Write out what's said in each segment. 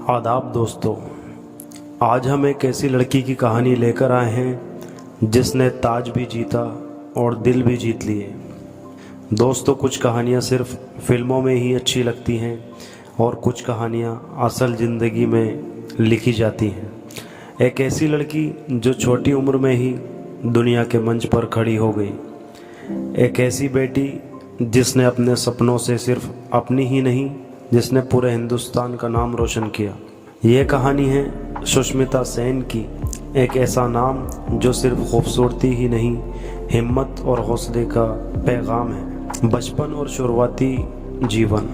आदाब दोस्तों, आज हम एक ऐसी लड़की की कहानी लेकर आए हैं जिसने ताज भी जीता और दिल भी जीत लिए। दोस्तों, कुछ कहानियाँ सिर्फ फिल्मों में ही अच्छी लगती हैं और कुछ कहानियाँ असल ज़िंदगी में लिखी जाती हैं। एक ऐसी लड़की जो छोटी उम्र में ही दुनिया के मंच पर खड़ी हो गई। एक ऐसी बेटी जिसने अपने सपनों से सिर्फ अपनी ही नहीं, जिसने पूरे हिंदुस्तान का नाम रोशन किया। ये कहानी है सुष्मिता सेन की, एक ऐसा नाम जो सिर्फ खूबसूरती ही नहीं, हिम्मत और हौसले का पैगाम है। बचपन और शुरुआती जीवन।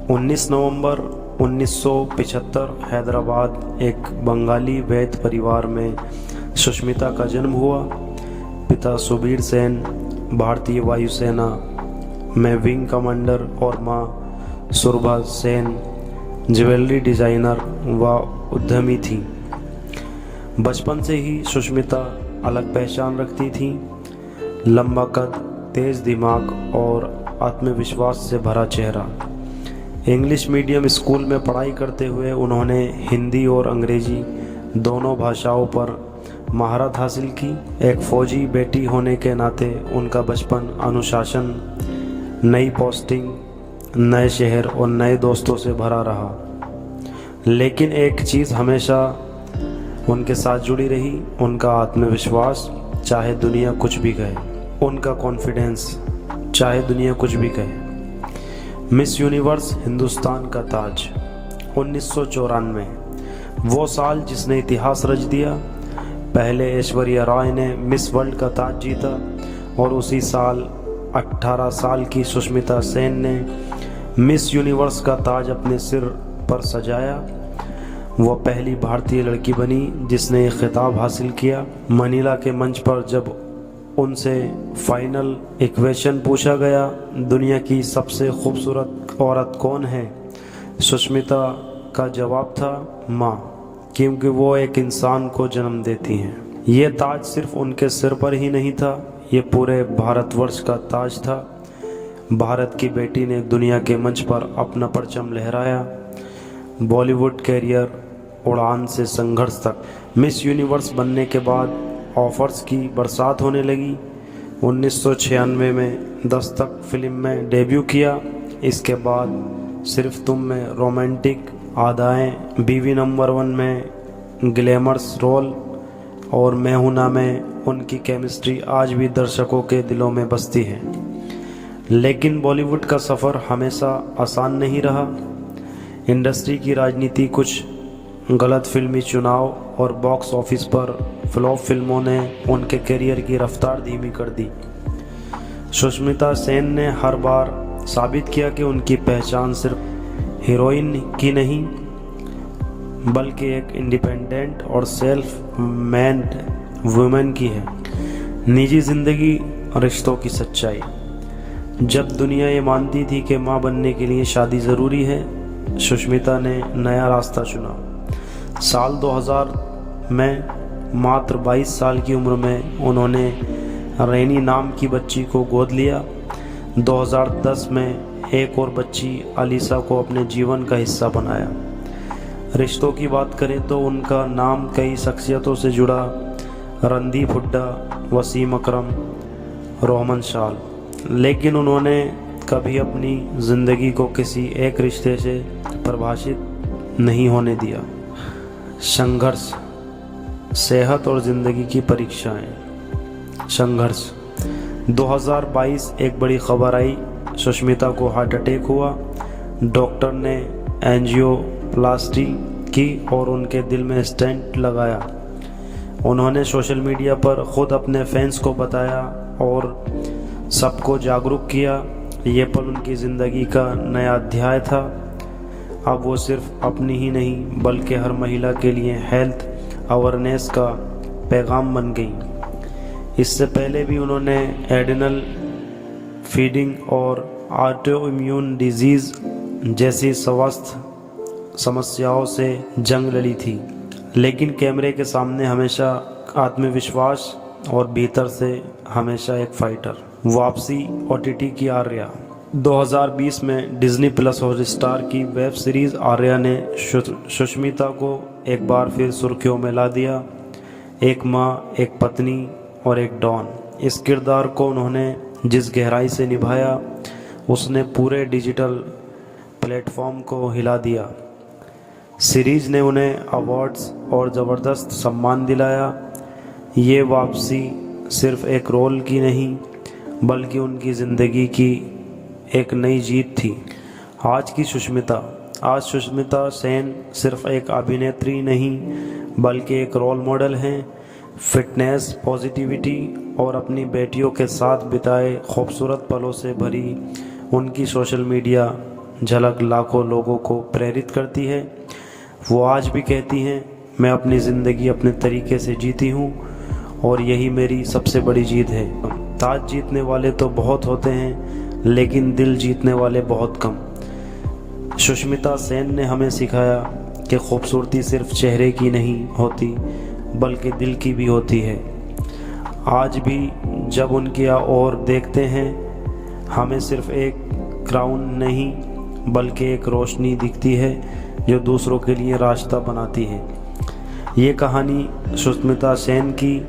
19 नवंबर 1975 हैदराबाद एक बंगाली वैद्य परिवार में सुष्मिता का जन्म हुआ। पिता सुबीर सेन भारतीय वायुसेना में विंग कमांडर और माँ सुरभा सेन ज्वेलरी डिज़ाइनर व उद्यमी थी। बचपन से ही सुष्मिता अलग पहचान रखती थी। लंबा कद, तेज़ दिमाग और आत्मविश्वास से भरा चेहरा। इंग्लिश मीडियम स्कूल में पढ़ाई करते हुए उन्होंने हिंदी और अंग्रेजी दोनों भाषाओं पर महारत हासिल की। एक फ़ौजी बेटी होने के नाते उनका बचपन अनुशासन, नई पोस्टिंग, नए शहर और नए दोस्तों से भरा रहा। लेकिन एक चीज़ हमेशा उनके साथ जुड़ी रही, उनका आत्मविश्वास, चाहे दुनिया कुछ भी कहे। उनका कॉन्फिडेंस, चाहे दुनिया कुछ भी कहे। मिस यूनिवर्स हिंदुस्तान का ताज 1994, वो साल जिसने इतिहास रच दिया। पहले ऐश्वर्या राय ने मिस वर्ल्ड का ताज जीता और उसी साल 18 साल की सुष्मिता सेन ने मिस यूनिवर्स का ताज अपने सिर पर सजाया। वह पहली भारतीय लड़की बनी जिसने ये खिताब हासिल किया। मनीला के मंच पर जब उनसे फाइनल इक्वेशन पूछा गया, दुनिया की सबसे खूबसूरत औरत कौन है, सुष्मिता का जवाब था माँ, क्योंकि वो एक इंसान को जन्म देती हैं। ये ताज सिर्फ उनके सिर पर ही नहीं था, ये पूरे भारतवर्ष का ताज था। भारत की बेटी ने दुनिया के मंच पर अपना परचम लहराया। बॉलीवुड कैरियर, उड़ान से संघर्ष तक। मिस यूनिवर्स बनने के बाद ऑफर्स की बरसात होने लगी। 1996 में दस्तक फिल्म में डेब्यू किया। इसके बाद सिर्फ तुम में रोमांटिक अदाएं, बीवी नंबर 1 में ग्लैमरस रोल और मैं हूं ना में उनकी केमिस्ट्री आज भी दर्शकों के दिलों में बसती है। लेकिन बॉलीवुड का सफ़र हमेशा आसान नहीं रहा। इंडस्ट्री की राजनीति, कुछ गलत फिल्मी चुनाव और बॉक्स ऑफिस पर फ्लॉप फिल्मों ने उनके करियर की रफ्तार धीमी कर दी। सुष्मिता सेन ने हर बार साबित किया कि उनकी पहचान सिर्फ हीरोइन की नहीं, बल्कि एक इंडिपेंडेंट और सेल्फ मेड वुमेन की है। निजी ज़िंदगी, रिश्तों की सच्चाई। जब दुनिया ये मानती थी कि माँ बनने के लिए शादी ज़रूरी है, सुष्मिता ने नया रास्ता चुना। साल 2000 में मात्र 22 साल की उम्र में उन्होंने रैनी नाम की बच्ची को गोद लिया। 2010 में एक और बच्ची अलीसा को अपने जीवन का हिस्सा बनाया। रिश्तों की बात करें तो उनका नाम कई शख्सियतों से जुड़ा। रणदीप हुड्डा, वसीम अकरम, रोहमन शाल। लेकिन उन्होंने कभी अपनी ज़िंदगी को किसी एक रिश्ते से परिभाषित नहीं होने दिया। संघर्ष, सेहत और ज़िंदगी की परीक्षाएं। संघर्ष। 2022 एक बड़ी खबर आई, सुष्मिता को हार्ट अटैक हुआ। डॉक्टर ने एंजियोप्लास्टी की और उनके दिल में स्टेंट लगाया। उन्होंने सोशल मीडिया पर ख़ुद अपने फैंस को बताया और सबको जागरूक किया। ये पल उनकी ज़िंदगी का नया अध्याय था। अब वो सिर्फ अपनी ही नहीं, बल्कि हर महिला के लिए हेल्थ अवेयरनेस का पैगाम बन गई। इससे पहले भी उन्होंने एडिनल फीडिंग और ऑटो इम्यून डिजीज़ जैसी स्वास्थ्य समस्याओं से जंग लड़ी थी, लेकिन कैमरे के सामने हमेशा आत्मविश्वास और भीतर से हमेशा एक फाइटर। वापसी OTT की आर्या। 2020 में डिज्नी प्लस हॉटस्टार की वेब सीरीज़ आर्या ने सुष्मिता को एक बार फिर सुर्खियों में ला दिया। एक माँ, एक पत्नी और एक डॉन। इस किरदार को उन्होंने जिस गहराई से निभाया उसने पूरे डिजिटल प्लेटफॉर्म को हिला दिया। सीरीज़ ने उन्हें अवार्ड्स और ज़बरदस्त सम्मान दिलाया। ये वापसी सिर्फ एक रोल की नहीं बल्कि उनकी ज़िंदगी की एक नई जीत थी। आज सुष्मिता सेन सिर्फ एक अभिनेत्री नहीं बल्कि एक रोल मॉडल हैं। फिटनेस, पॉजिटिविटी और अपनी बेटियों के साथ बिताए खूबसूरत पलों से भरी उनकी सोशल मीडिया झलक लाखों लोगों को प्रेरित करती है। वो आज भी कहती हैं, मैं अपनी ज़िंदगी अपने तरीके से जीती हूँ और यही मेरी सबसे बड़ी जीत है। ताज जीतने वाले तो बहुत होते हैं लेकिन दिल जीतने वाले बहुत कम। सुष्मिता सेन ने हमें सिखाया कि खूबसूरती सिर्फ चेहरे की नहीं होती बल्कि दिल की भी होती है। आज भी जब उनकी ओर देखते हैं हमें सिर्फ एक क्राउन नहीं बल्कि एक रोशनी दिखती है जो दूसरों के लिए रास्ता बनाती है। ये कहानी सुष्मिता सेन की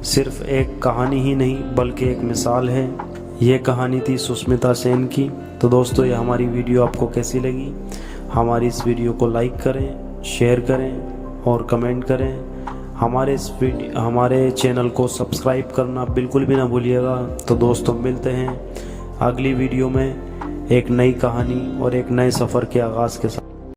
सिर्फ एक कहानी ही नहीं बल्कि एक मिसाल है। ये कहानी थी सुष्मिता सेन की। तो दोस्तों, ये हमारी वीडियो आपको कैसी लगी? हमारी इस वीडियो को लाइक करें, शेयर करें और कमेंट करें। हमारे चैनल को सब्सक्राइब करना बिल्कुल भी ना भूलिएगा। तो दोस्तों, मिलते हैं अगली वीडियो में एक नई कहानी और एक नए सफ़र के आगाज़ के साथ।